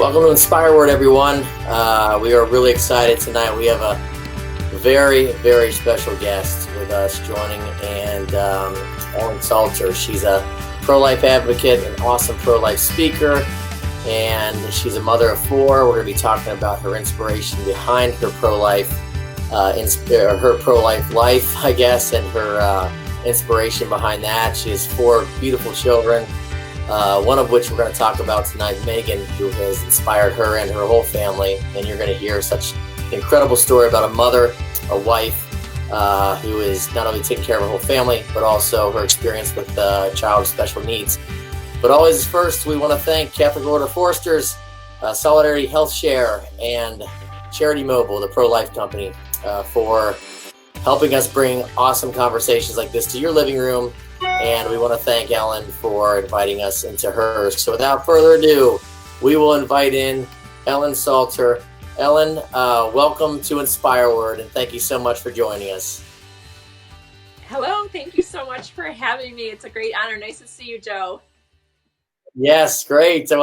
Welcome to inspireWord, everyone. We are really excited tonight. We have a very, very special guest with us joining, and Psalter. She's a pro-life advocate, an awesome pro-life speaker, and she's a mother of four. We're going to be talking about her inspiration behind her pro-life, her pro-life life, I guess, and her inspiration behind that. She has four beautiful children. One of which we're going to talk about tonight, Meghan, who has inspired her and her whole family. And you're going to hear such an incredible story about a mother, a wife, who is not only taking care of her whole family, but also her experience with a child with special needs. But always first, we want to thank Catholic Order Foresters, Solidarity Health Share, and Charity Mobile, the pro-life company, for helping us bring awesome conversations like this to your living room. And we want to thank Ellen for inviting us into hers. So without further ado, we will invite in Ellen Psalter. Ellen, welcome to inspireWord, and thank you so much for joining us. Hello, thank you so much for having me. It's a great honor. Nice to see you, Joe. Yes, great. So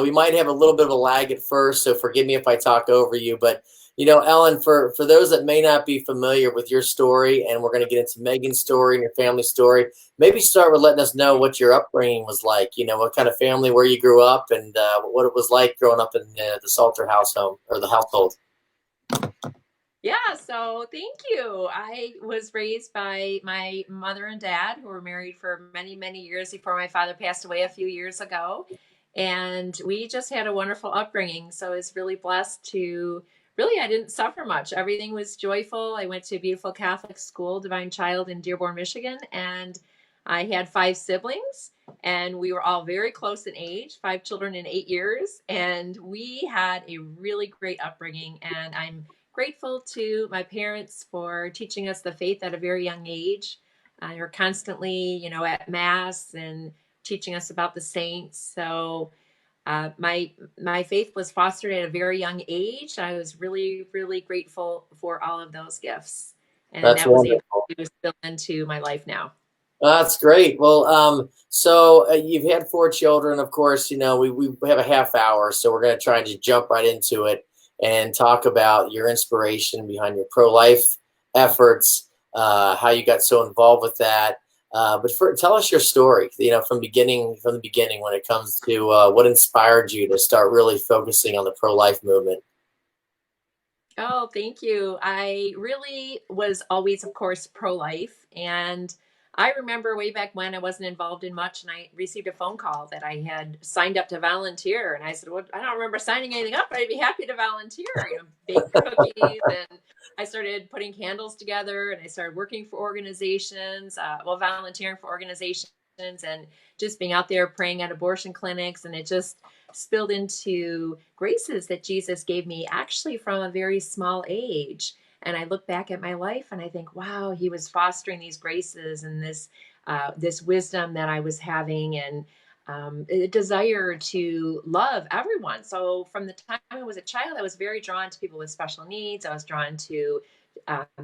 we might have a little bit of a lag at first, so forgive me if I talk over you. But you know, Ellen, for those that may not be familiar with your story, and we're going to get into Meghan's story and your family story, maybe start with letting us know what your upbringing was like. You know, what kind of family, where you grew up, and what it was like growing up in the Psalter household or the household. Yeah, so thank you. I was raised by my mother and dad, who were married for many, many years before my father passed away a few years ago. And we just had a wonderful upbringing. So I was really blessed to I didn't suffer much. Everything was joyful. I went to a beautiful Catholic school, Divine Child in Dearborn, Michigan. And I had 5 siblings, and we were all very close in age, 5 children in 8 years. And we had a really great upbringing. And I'm grateful to my parents for teaching us the faith at a very young age. They were constantly, at Mass and teaching us about the saints. So my faith was fostered at a very young age. I was really, really grateful for all of those gifts, and That's that was wonderful. able to spill into my life now. That's great. Well, so you've had 4 children, of course. You know, we have a half hour, so we're going to try and just jump right into it and talk about your inspiration behind your pro-life efforts, how you got so involved with that. But tell us your story, from the beginning when it comes to what inspired you to start really focusing on the pro-life movement. Oh, thank you. I really was always, of course, pro-life. And I remember way back when I wasn't involved in much, and I received a phone call that I had signed up to volunteer. And I said, well, I don't remember signing anything up, but I'd be happy to volunteer. Bake cookies, and I started putting candles together, and I started working for organizations, volunteering for organizations, and just being out there praying at abortion clinics. And it just spilled into graces that Jesus gave me actually from a very small age. And I look back at my life and I think, wow, he was fostering these graces and this wisdom that I was having, and a desire to love everyone. So from the time I was a child, I was very drawn to people with special needs. I was drawn to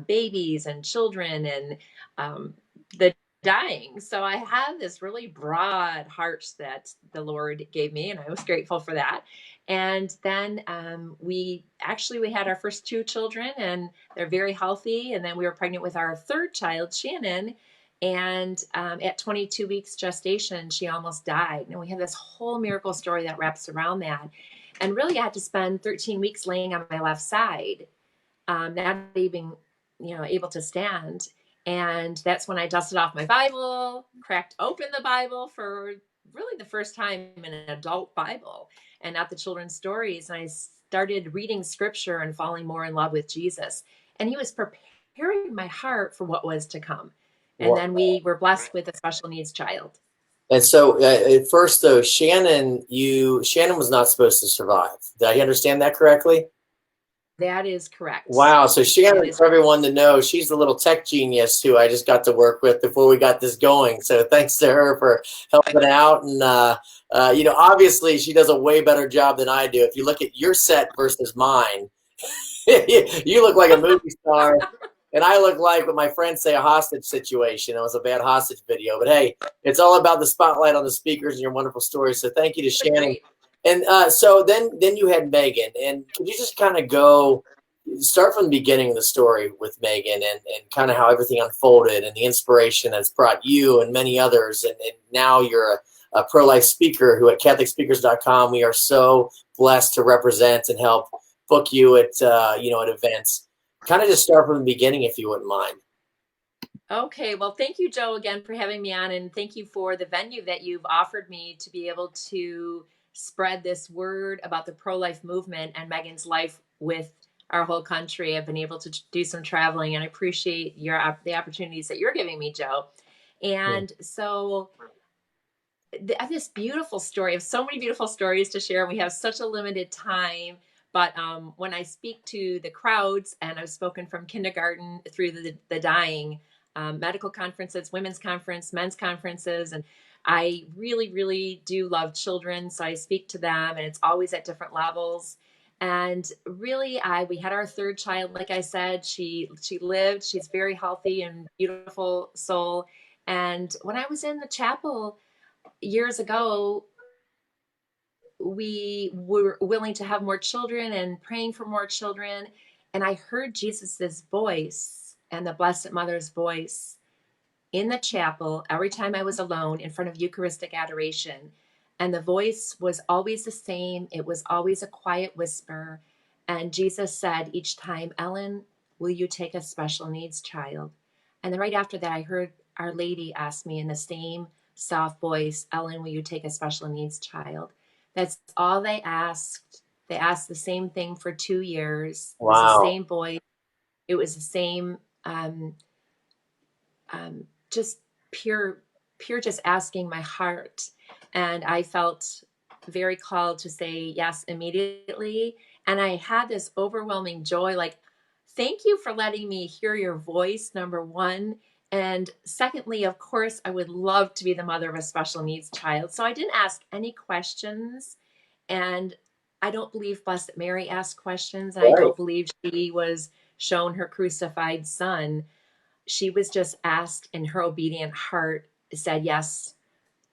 babies and children and the dying. So I had this really broad heart that the Lord gave me, and I was grateful for that. And then we had our first 2 children, and they're very healthy. And then we were pregnant with our 3rd child, Shannon. And at 22 weeks gestation, she almost died. And we have this whole miracle story that wraps around that. And really, I had to spend 13 weeks laying on my left side, not even, able to stand. And that's when I dusted off my Bible, cracked open the Bible for really the first time in an adult Bible and not the children's stories. And I started reading scripture and falling more in love with Jesus. And he was preparing my heart for what was to come. And then we were blessed with a special needs child. And so at first, though, Shannon was not supposed to survive. Did I understand that correctly? That is correct. Wow. So Shannon, for everyone to know, she's the little tech genius who I just got to work with before we got this going. So thanks to her for helping out. And, obviously she does a way better job than I do. If you look at your set versus mine, you look like a movie star. And I look like what my friends say, a hostage situation. It was a bad hostage video. But hey, it's all about the spotlight on the speakers and your wonderful stories. So thank you to Shannon And so then you had Meghan, and could you just kind of start from the beginning of the story with Meghan and kind of how everything unfolded and the inspiration that's brought you and many others, and now you're a pro-life speaker who at CatholicSpeakers.com we are so blessed to represent and help book you at at events. Kind of just start from the beginning if you wouldn't mind. Okay, well, thank you, Joe, again for having me on, and thank you for the venue that you've offered me to be able to spread this word about the pro-life movement and Meghan's life with our whole country. I've been able to do some traveling, and I appreciate the opportunities that you're giving me, Joe. And so I have this beautiful story. I have so many beautiful stories to share. We have such a limited time. But when I speak to the crowds, and I've spoken from kindergarten through the dying, medical conferences, women's conference, men's conferences, and I really, really do love children. So I speak to them, and it's always at different levels. And really, we had our third child. Like I said, she lived. She's very healthy and beautiful soul. And when I was in the chapel years ago, we were willing to have more children and praying for more children. And I heard Jesus's voice and the Blessed Mother's voice in the chapel every time I was alone in front of Eucharistic adoration. And the voice was always the same. It was always a quiet whisper. And Jesus said each time, "Ellen, will you take a special needs child?" And then right after that, I heard Our Lady ask me in the same soft voice, "Ellen, will you take a special needs child?" That's all they asked. They asked the same thing for 2 years. It was the Wow. same voice. It was the same just pure just asking my heart. And I felt very called to say yes immediately. And I had this overwhelming joy, like, thank you for letting me hear your voice, number one. And secondly, of course, I would love to be the mother of a special needs child. So I didn't ask any questions. And I don't believe Blessed Mary asked questions. And I Right. don't believe she was shown her crucified son. She was just asked, in her obedient heart said yes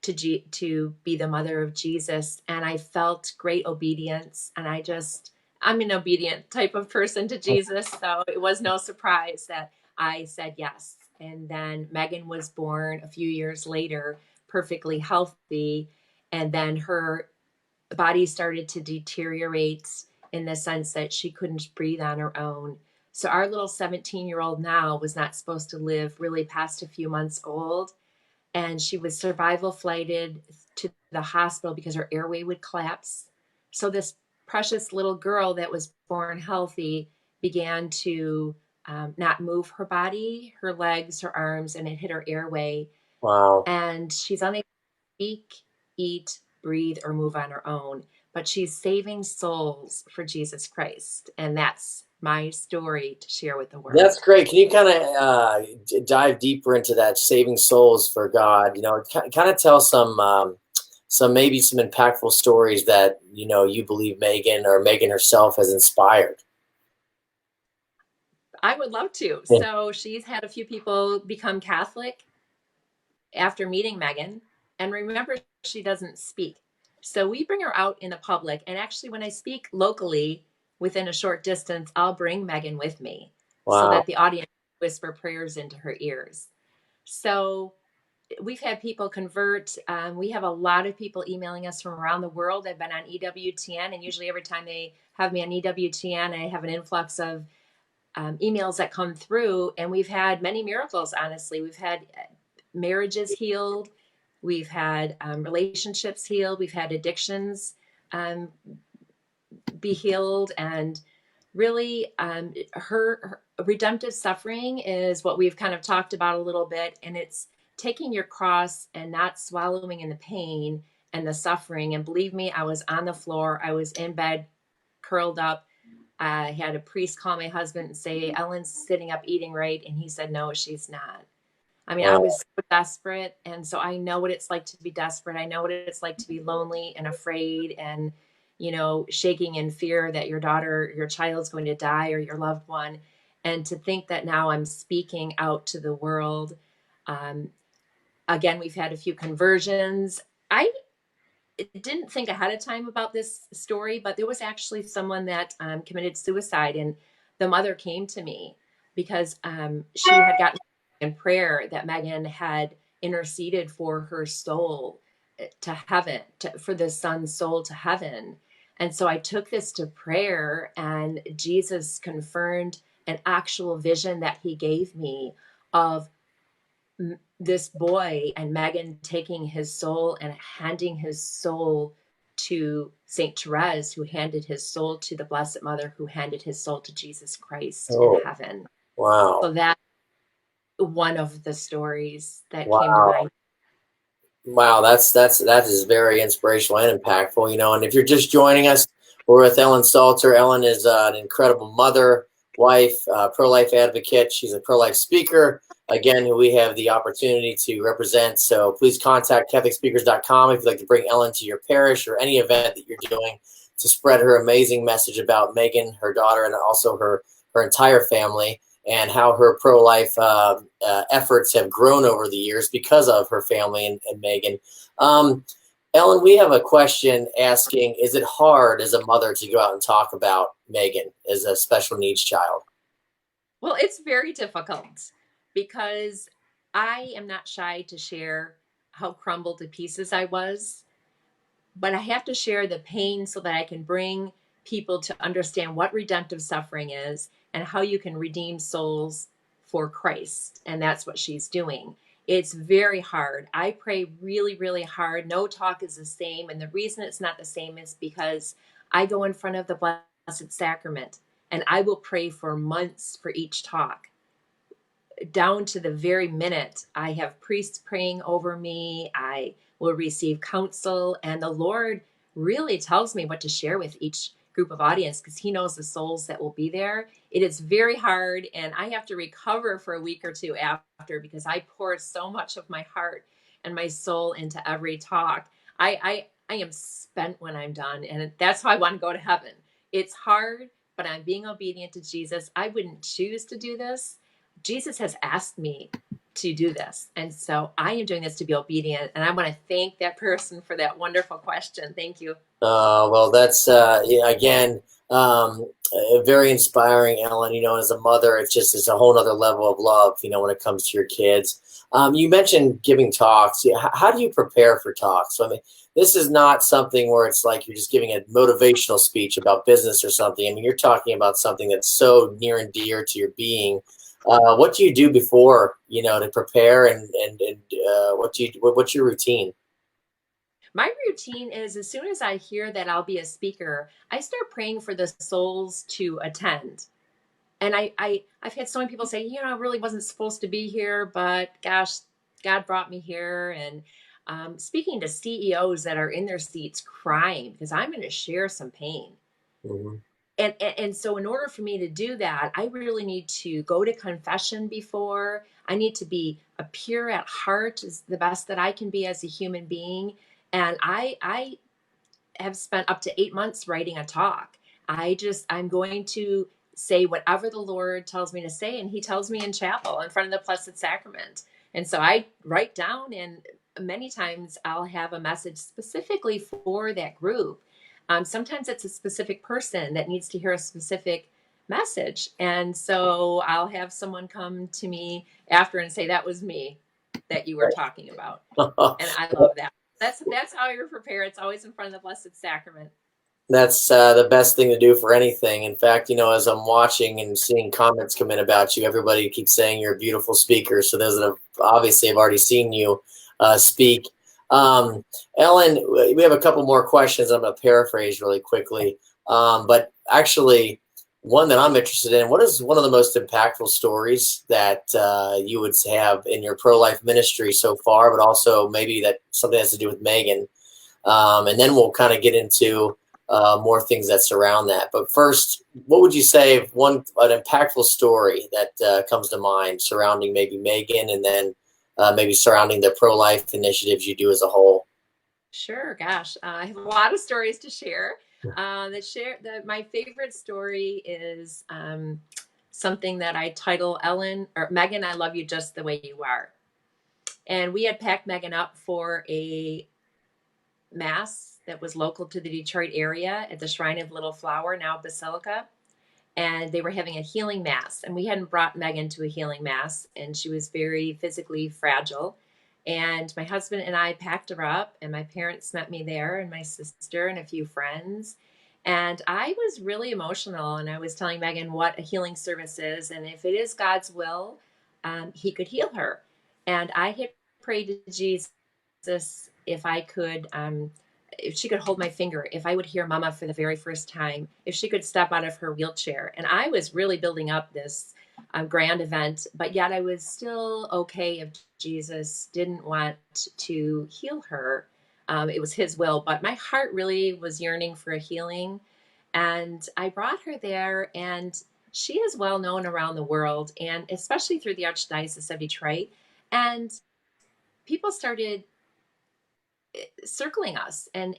to be the mother of Jesus. And I felt great obedience. And I'm an obedient type of person to Jesus. So it was no surprise that I said yes. And then Meghan was born a few years later, perfectly healthy. And then her body started to deteriorate in the sense that she couldn't breathe on her own. So our little 17-year-old now was not supposed to live really past a few months old. And she was survival flighted to the hospital because her airway would collapse. So this precious little girl that was born healthy began to not move her body, her legs, her arms, and it hit her airway. Wow. And she's unable to speak, eat, breathe, or move on her own. But she's saving souls for Jesus Christ. And that's my story to share with the world. That's great. Can you kind of dive deeper into that saving souls for God? Kind of tell maybe some impactful stories that you believe Meghan herself has inspired. I would love to. Yeah. So she's had a few people become Catholic after meeting Meghan. And remember, she doesn't speak. So we bring her out in the public. And actually, when I speak locally within a short distance, I'll bring Meghan with me so Wow. that the audience whisper prayers into her ears. So we've had people convert. We have a lot of people emailing us from around the world. They've been on EWTN. And usually every time they have me on EWTN, I have an influx of emails that come through. And we've had many miracles, honestly. We've had marriages healed. We've had relationships healed. We've had addictions be healed. And really, her redemptive suffering is what we've kind of talked about a little bit. And it's taking your cross and not swallowing in the pain and the suffering. And believe me, I was on the floor. I was in bed, curled up. I had a priest call my husband and say, "Ellen's sitting up eating right." And he said, "No, she's not." I mean, I was so desperate. And so I know what it's like to be desperate. I know what it's like to be lonely and afraid and, shaking in fear that your child's going to die, or your loved one. And to think that now I'm speaking out to the world. Again, we've had a few conversions. didn't think ahead of time about this story, but there was actually someone that committed suicide, and the mother came to me because she had gotten in prayer that Meghan had interceded for her soul to heaven, for the son's soul to heaven. And so I took this to prayer, and Jesus confirmed an actual vision that he gave me of this boy and Meghan taking his soul and handing his soul to Saint Therese, who handed his soul to the Blessed Mother, who handed his soul to Jesus Christ in Oh, heaven. wow. So that's one of the stories that came to Wow. mind. Wow, that is very inspirational and impactful, And if you're just joining us, we're with Ellen Psalter. Ellen is an incredible mother, wife, pro-life advocate. She's a pro-life speaker, again, who we have the opportunity to represent. So please contact CatholicSpeakers.com if you'd like to bring Ellen to your parish or any event that you're doing to spread her amazing message about Meghan, her daughter, and also her entire family, and how her pro-life efforts have grown over the years because of her family and Meghan. Ellen, we have a question asking, is it hard as a mother to go out and talk about Meghan as a special needs child? Well, it's very difficult because I am not shy to share how crumbled to pieces I was, but I have to share the pain so that I can bring people to understand what redemptive suffering is and how you can redeem souls for Christ. And that's what she's doing. It's very hard. I pray really, really hard. No talk is the same. And the reason it's not the same is because I go in front of the Blessed Sacrament and I will pray for months for each talk, down to the very minute. I have priests praying over me. I will receive counsel, and the Lord really tells me what to share with each group of audience because he knows the souls that will be there. It is very hard, and I have to recover for a week or two after because I pour so much of my heart and my soul into every talk. I am spent when I'm done, and that's how I want to go to heaven. It's hard, but I'm being obedient to Jesus. I wouldn't choose to do this. Jesus has asked me to do this. And so I am doing this to be obedient. And I want to thank that person for that wonderful question. Thank you. Well, that's, again, very inspiring, Ellen. As a mother, it's a whole other level of love, when it comes to your kids. You mentioned giving talks. How do you prepare for talks? So, I mean, this is not something where it's like you're just giving a motivational speech about business or something. I mean, you're talking about something that's so near and dear to your being. What do you do before, to prepare, and what's your routine? My routine is as soon as I hear that I'll be a speaker, I start praying for the souls to attend. And I've had so many people say, I really wasn't supposed to be here, but gosh, God brought me here. And speaking to CEOs that are in their seats crying because I'm going to share some pain. Mhm. And so in order for me to do that, I really need to go to confession before. I need to be a pure at heart, is the best that I can be as a human being. And I have spent up to 8 months writing a talk. I'm going to say whatever the Lord tells me to say, and he tells me in chapel in front of the Blessed Sacrament. And so I write down, and many times I'll have a message specifically for that group. Sometimes it's a specific person that needs to hear a specific message. And so I'll have someone come to me after and say, that was me that you were talking about. And I love that. That's how you prepare. It's always in front of the Blessed Sacrament. That's the best thing to do for anything. In fact, as I'm watching and seeing comments come in about you, everybody keeps saying you're a beautiful speaker. So those that have obviously have already seen you speak. Ellen, we have a couple more questions. I'm going to paraphrase really quickly. But actually, one that I'm interested in, what is one of the most impactful stories that you would have in your pro-life ministry so far, but also maybe that something has to do with Meghan? And then we'll kind of get into more things that surround that. But first, what would you say an impactful story that comes to mind surrounding maybe Meghan, and then maybe surrounding the pro-life initiatives you do as a whole? Sure, gosh, I have a lot of stories to share. My favorite story is something that I title Ellen or Meghan, I love you just the way you are. And we had packed Meghan up for a mass that was local to the Detroit area at the Shrine of Little Flower, now Basilica. And they were having a healing mass. And we hadn't brought Meghan to a healing mass, and she was very physically fragile. And my husband and I packed her up, and my parents met me there, and my sister and a few friends. And I was really emotional, and I was telling Meghan what a healing service is, and if it is God's will, he could heal her. And I had prayed to Jesus if I could, if she could hold my finger, if I would hear Mama for the very first time, if she could step out of her wheelchair. And I was really building up this grand event, but yet I was still okay if Jesus didn't want to heal her. It was his will, but my heart really was yearning for a healing. And I brought her there, and she is well known around the world, and especially through the Archdiocese of Detroit. And people started circling us and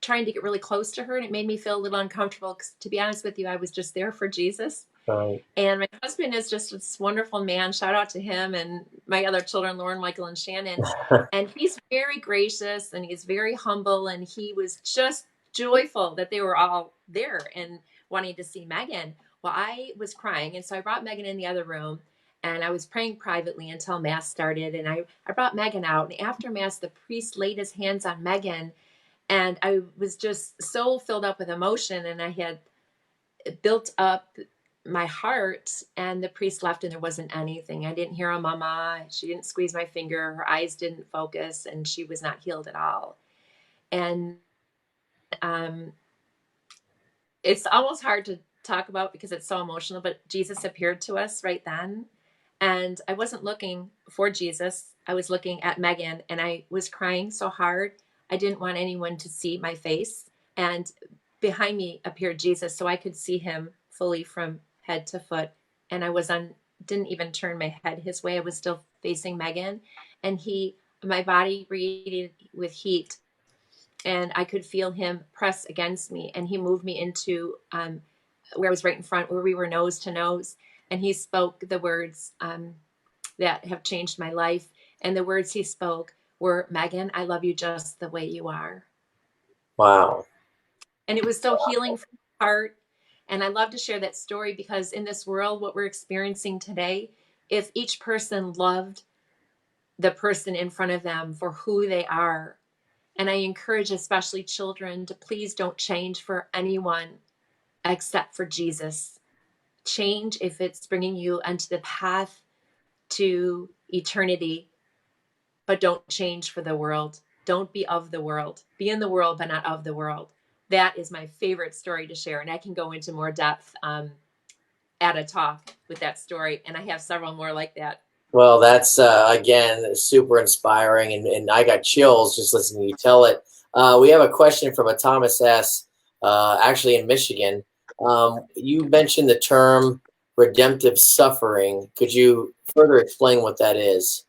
trying to get really close to her. And it made me feel a little uncomfortable because, to be honest with you, I was just there for Jesus. Right. And my husband is just this wonderful man. Shout out to him and my other children, Lauren, Michael, and Shannon. And he's very gracious, and he's very humble. And he was just joyful that they were all there and wanting to see Meghan. Well, I was crying. And so I brought Meghan in the other room, and I was praying privately until Mass started. And I brought Meghan out. And after Mass, the priest laid his hands on Meghan. And I was just so filled up with emotion. And I had built up my heart, and the priest left, and there wasn't anything. I didn't hear a mama. She didn't squeeze my finger. Her eyes didn't focus, and she was not healed at all. And it's almost hard to talk about because it's so emotional, but Jesus appeared to us right then. And I wasn't looking for Jesus. I was looking at Meghan, and I was crying so hard. I didn't want anyone to see my face. And behind me appeared Jesus, so I could see him fully from head to foot. And didn't even turn my head his way. I was still facing Meghan, and my body radiated with heat, and I could feel him press against me. And he moved me into where I was right in front, where we were nose to nose. And he spoke the words that have changed my life. And the words he spoke were, "Meghan, I love you just the way you are." Wow. And it was so healing for my heart. And I love to share that story because in this world, what we're experiencing today, if each person loved the person in front of them for who they are, and I encourage especially children to please don't change for anyone except for Jesus. Change if it's bringing you onto the path to eternity, but don't change for the world. Don't be of the world. Be in the world, but not of the world. That is my favorite story to share. And I can go into more depth at a talk with that story. And I have several more like that. Well, that's, again, super inspiring. And I got chills just listening to you tell it. We have a question from a Thomas S., actually in Michigan. You mentioned the term redemptive suffering. Could you further explain what that is?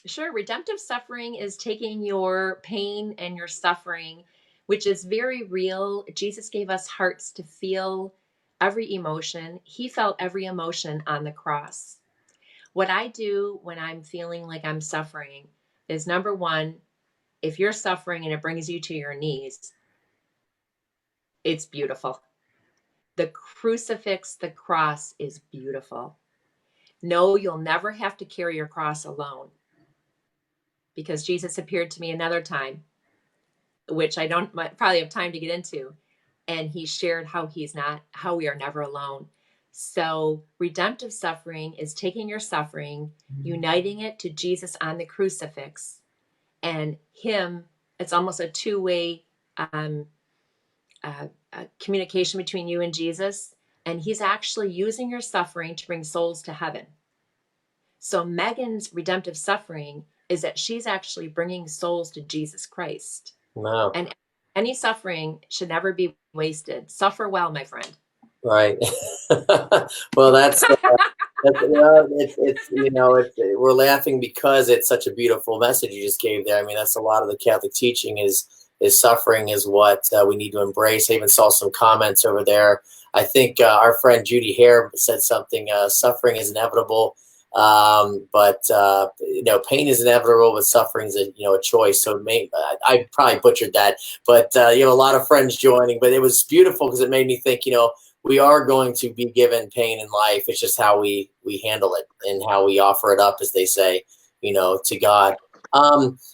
Sure. Redemptive suffering is taking your pain and your suffering, which is very real. Jesus gave us hearts to feel every emotion. He felt every emotion on the cross. What I do when I'm feeling like I'm suffering is, number one, if you're suffering and it brings you to your knees, it's beautiful. The crucifix, the cross is beautiful. No, you'll never have to carry your cross alone, because Jesus appeared to me another time, which I don't probably have time to get into. And he shared how we are never alone. So redemptive suffering is taking your suffering, uniting it to Jesus on the crucifix, and him. It's almost a two-way communication between you and Jesus. And he's actually using your suffering to bring souls to heaven. So Meghan's redemptive suffering is that she's actually bringing souls to Jesus Christ. Wow. And any suffering should never be wasted. Suffer well, my friend. Right. Well, that's we're laughing because it's such a beautiful message you just gave there. I mean, that's a lot of the Catholic teaching is suffering is what we need to embrace. I even saw some comments over there. I think our friend Judy Hare said something, suffering is inevitable, Pain is inevitable, but suffering is a choice. So I probably butchered that, but a lot of friends joining. But it was beautiful because it made me think. We are going to be given pain in life. It's just how we handle it and how we offer it up, as they say, to God.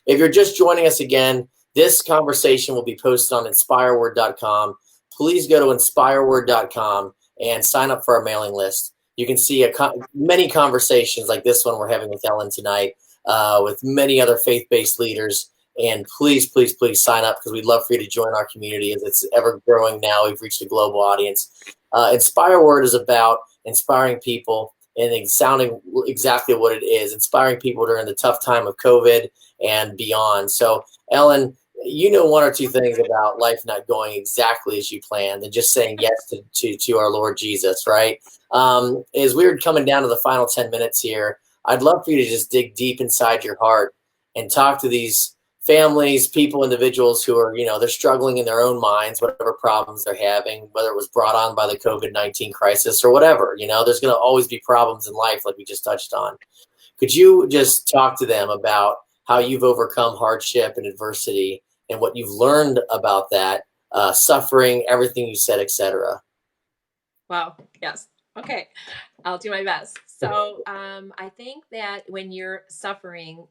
If you're just joining us again, this conversation will be posted on inspireword.com. Please go to inspireword.com and sign up for our mailing list. You can see many conversations like this one we're having with Ellen tonight, with many other faith-based leaders. And please, please, please sign up, because we'd love for you to join our community as it's ever growing now. We've reached a global audience. InspireWord is about inspiring people, and it's sounding exactly what it is, inspiring people during the tough time of COVID and beyond. So, Ellen, one or two things about life not going exactly as you planned and just saying yes to our Lord Jesus, right? As we're coming down to the final 10 minutes here, I'd love for you to just dig deep inside your heart and talk to these families, people, individuals who are, they're struggling in their own minds, whatever problems they're having, whether it was brought on by the COVID-19 crisis or whatever. There's going to always be problems in life, like we just touched on. Could you just talk to them about how you've overcome hardship and adversity and what you've learned about that, suffering, everything you said, etc.? Wow. Yes. Okay. I'll do my best. So I think that when you're suffering,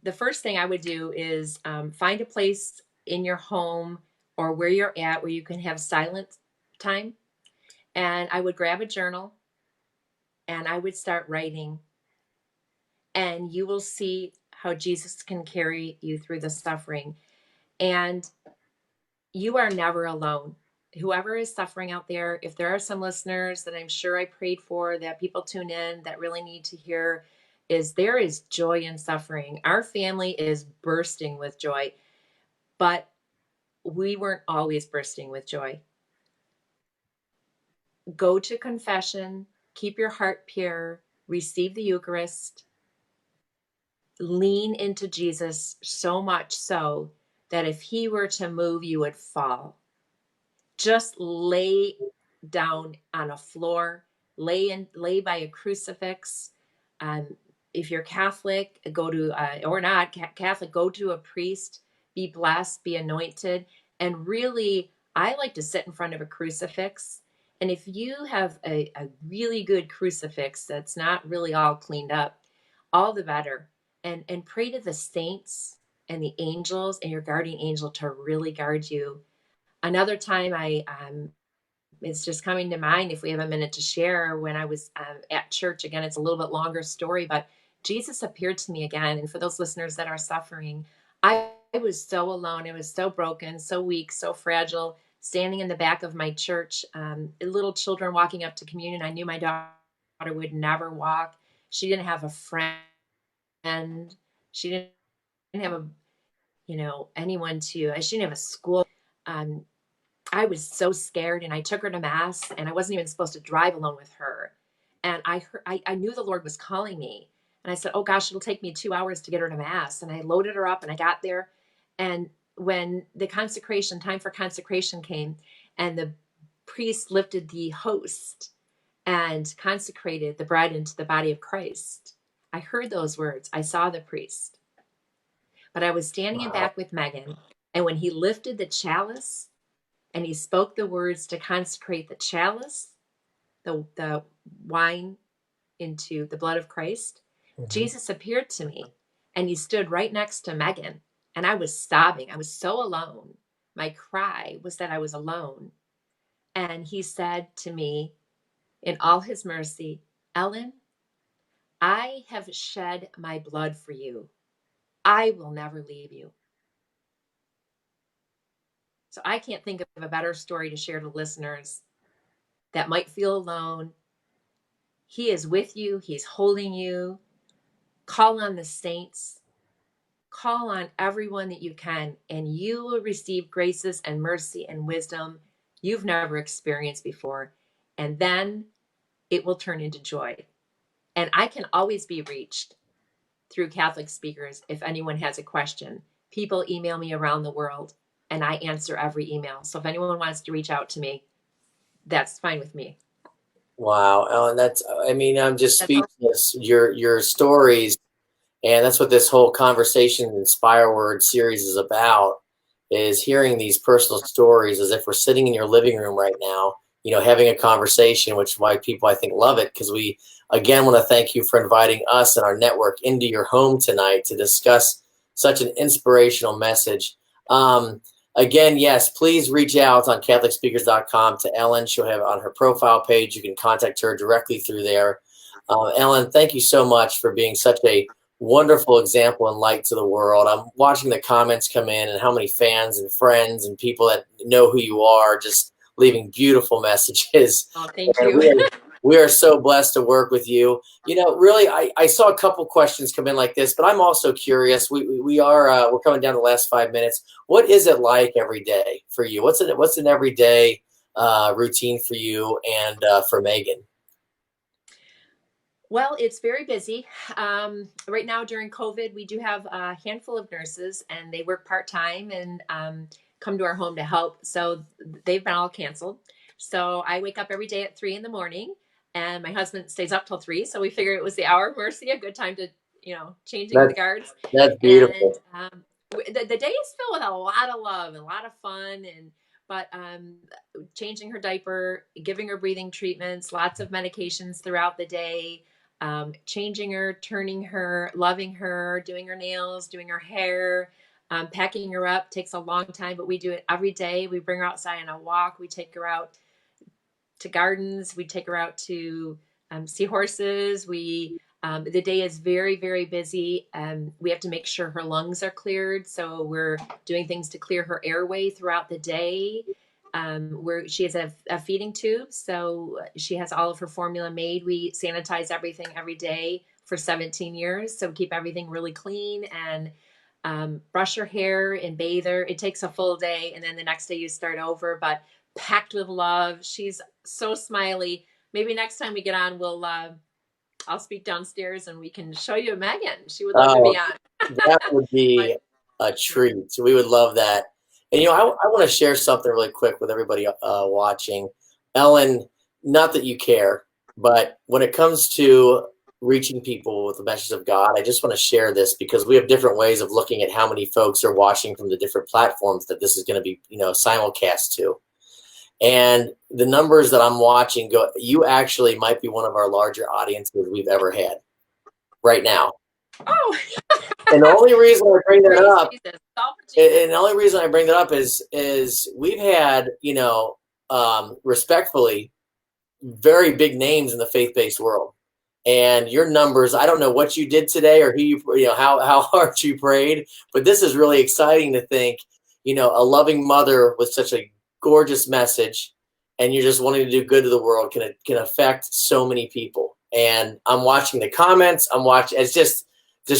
the first thing I would do is find a place in your home or where you're at where you can have silent time. And I would grab a journal and I would start writing. And you will see how Jesus can carry you through the suffering. And you are never alone. Whoever is suffering out there, if there are some listeners that I'm sure I prayed for, that people tune in that really need to hear, is there is joy in suffering. Our family is bursting with joy, but we weren't always bursting with joy. Go to confession, keep your heart pure, receive the Eucharist, lean into Jesus so much so that if he were to move, you would fall. Just lay down on a floor, lay by a crucifix. If you're Catholic, go to or not Catholic, go to a priest, be blessed, be anointed. And really, I like to sit in front of a crucifix. And if you have a really good crucifix that's not really all cleaned up, all the better. And pray to the saints and the angels and your guardian angel to really guard you. Another time it's just coming to mind, if we have a minute to share, when I was at church. Again, it's a little bit longer story, but Jesus appeared to me again. And for those listeners that are suffering, I was so alone. I was so broken, so weak, so fragile, standing in the back of my church, little children walking up to communion. I knew my daughter would never walk. She didn't have a friend. She didn't have anyone she didn't have a school. I was so scared, and I took her to mass, and I wasn't even supposed to drive alone with her. And I knew the Lord was calling me, and I said, oh gosh, it'll take me 2 hours to get her to mass. And I loaded her up and I got there. And when the time for consecration came, and the priest lifted the host and consecrated the bread into the body of Christ, I heard those words. I saw the priest, but I was standing in back with Meghan. And when he lifted the chalice, and he spoke the words to consecrate the chalice, the wine, into the blood of Christ, Jesus appeared to me, and he stood right next to Meghan. And I was sobbing. I was so alone. My cry was that I was alone. And he said to me, in all his mercy, Ellen, I have shed my blood for you. I will never leave you. So I can't think of a better story to share to listeners that might feel alone. He is with you. He's holding you. Call on the saints. Call on everyone that you can, and you will receive graces and mercy and wisdom you've never experienced before. And then it will turn into joy. And I can always be reached through Catholic speakers if anyone has a question. People email me around the world, and I answer every email. So if anyone wants to reach out to me, that's fine with me. Wow, Ellen, I'm just That's all. speechless. Your stories, and that's what this whole conversation inspireWord series is about, is hearing these personal stories as if we're sitting in your living room right now, having a conversation, which is why people, I think, love it, because we, again, want to thank you for inviting us and our network into your home tonight to discuss such an inspirational message. Um, Again, yes, please reach out on CatholicSpeakers.com to Ellen. She'll have on her profile page. You can contact her directly through there. Ellen, thank you so much for being such a wonderful example and light to the world. I'm watching the comments come in and how many fans and friends and people that know who you are just leaving beautiful messages. Oh, thank And you. we are so blessed to work with you. Really, I saw a couple questions come in like this, but I'm also curious. We're coming down to the last 5 minutes. What is it like every day for you? What's an everyday routine for you and for Meghan? Well, it's very busy. Right now during COVID, we do have a handful of nurses and they work part-time and come to our home to help. So they've been all canceled. So I wake up every day at 3 in the morning and my husband stays up till 3. So we figured it was the hour of mercy, a good time to, changing the That's guards. that's And beautiful. the day is filled with a lot of love and a lot of fun but changing her diaper, giving her breathing treatments, lots of medications throughout the day, changing her, turning her, loving her, doing her nails, doing her hair, packing her up takes a long time, but we do it every day. We bring her outside on a walk. We take her out to gardens. We take her out to see horses. The day is very, very busy. We have to make sure her lungs are cleared. So we're doing things to clear her airway throughout the day. Where she has a feeding tube, so she has all of her formula made. We sanitize everything every day for 17 years, so we keep everything really clean and brush her hair and bathe her. It takes a full day, and then the next day you start over, but packed with love. She's so smiley. Maybe next time we get on, I'll speak downstairs and we can show you Meghan. She would love to Oh, be on. that would But be a treat. So we would love that. And I want to share something really quick with everybody watching. Ellen, not that you care, but when it comes to reaching people with the message of God, I just want to share this because we have different ways of looking at how many folks are watching from the different platforms that this is going to be, simulcast to. And the numbers that I'm watching you actually might be one of our larger audiences we've ever had right now. oh, And the only reason I bring that praise up, Jesus. All for Jesus. and the only reason I bring that up is we've had, respectfully, very big names in the faith-based world. And your numbers, I don't know what you did today or how hard you prayed, but this is really exciting to think, a loving mother with such a gorgeous message and you're just wanting to do good to the world can affect so many people. And I'm watching the comments, it's just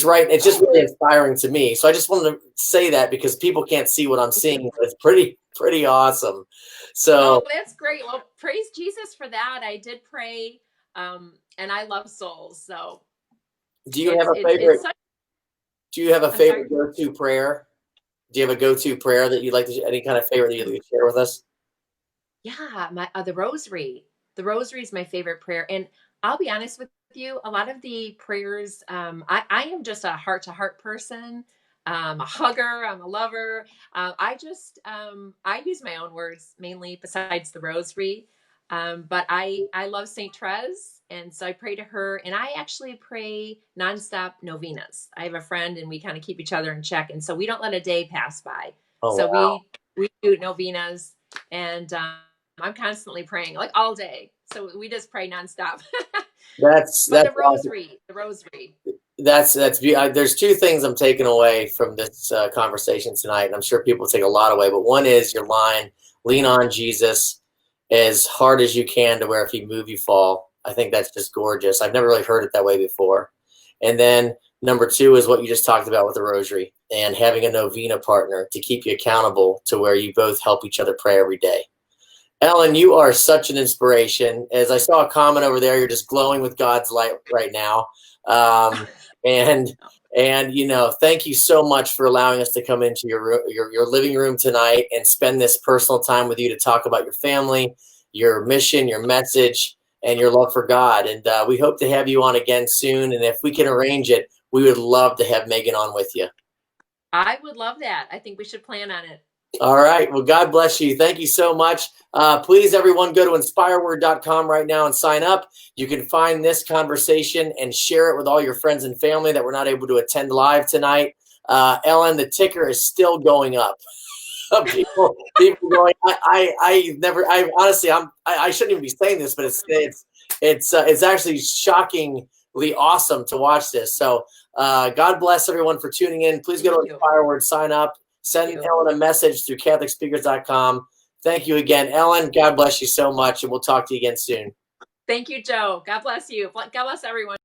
right. It's just really inspiring to me. So I just wanted to say that because people can't see what I'm seeing, but it's pretty awesome. Oh, So that's great. Well, praise Jesus for that. I did pray, and I love souls. So do you have it's a it's favorite? it's such. Do you have a I'm sorry. favorite go-to prayer? Do you have a go-to prayer that you'd like to, any kind of favorite that you'd share with us? Yeah, my the rosary. The rosary is my favorite prayer, and I'll be honest with you. A lot of the prayers, I am just a heart to heart person. A hugger. I'm a lover. I use my own words mainly, besides the rosary. But I love Saint Therese, and so I pray to her, and I actually pray nonstop novenas. I have a friend, and we kind of keep each other in check, and so we don't let a day pass by. Oh So wow, we do novenas, and I'm constantly praying like all day. So we just pray nonstop. that's But that's awesome. the rosary. There's two things I'm taking away from this conversation tonight, and I'm sure people take a lot away. But one is your line, "Lean on Jesus as hard as you can, to where if you move, you fall." I think that's just gorgeous. I've never really heard it that way before. And then number two is what you just talked about with the rosary and having a novena partner to keep you accountable, to where you both help each other pray every day. Ellen, you are such an inspiration. As I saw a comment over there, you're just glowing with God's light right now. Um, and thank you so much for allowing us to come into your living room tonight and spend this personal time with you to talk about your family, your mission, your message, and your love for God. And we hope to have you on again soon. And if we can arrange it, we would love to have Meghan on with you. I would love that. I think we should plan on it. All right. Well, God bless you. Thank you so much. Please, everyone, go to inspireword.com right now and sign up. You can find this conversation and share it with all your friends and family that were not able to attend live tonight. Ellen, the ticker is still going up. people going. I honestly, I shouldn't even be saying this, but it's actually shockingly awesome to watch this. So God bless everyone for tuning in. Please go to inspireWord, sign up, send Ellen a message through CatholicSpeakers.com. Thank you again, Ellen. God bless you so much, and we'll talk to you again soon. Thank you, Joe. God bless you. God bless everyone.